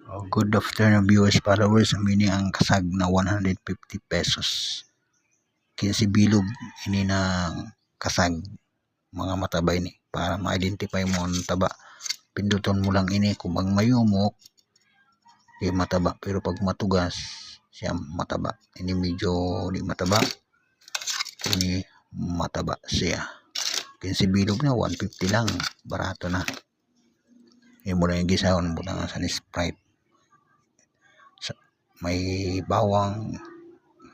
Oh, good afternoon viewers, followers. Amini ang kasag na 150 pesos. 15 bilog ini na kasag mga matabay ni para ma-identify mo ang taba. Pinduton mo lang ini kung ang mayumok di mataba, pero pag matugas siya mataba. Ini medyo di mataba, ini mataba siya. 15 bilog na 150 lang, barato na. Yung muna yung gisahon mo na sa Sprite. May bawang,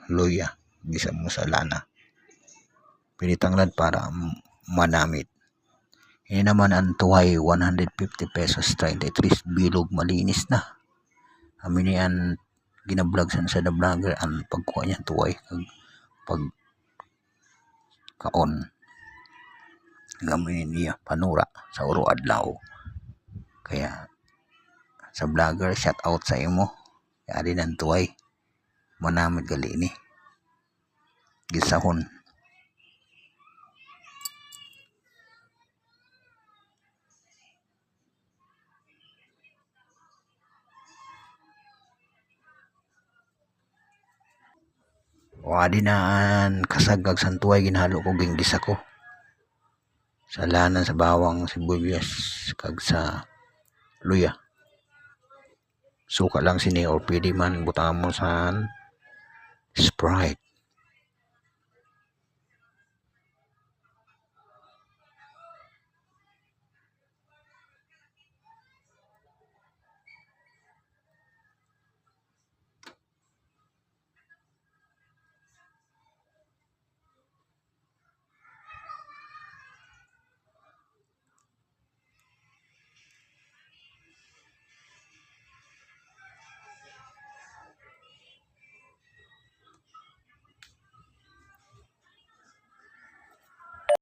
luya, gisa mo sa lana. Pinitanglad para manamit. Ini naman ang tuway 150 pesos 33 bilog, malinis na. Amin yan ginablog sa the vlogger ang pagkuha niya tuway pag kaon. Gamin niya panura sa uro adlaw. Kaya sa vlogger, shout out sa imo. Yari ng tuway manamit gali ini gisahon. Wadi naan kasagag santuay ginhalo ko ginggisa ko sa lana, sa bawang, sibuyas kag sa luya. Suka lang sini or pwede man butang mo sa Sprite.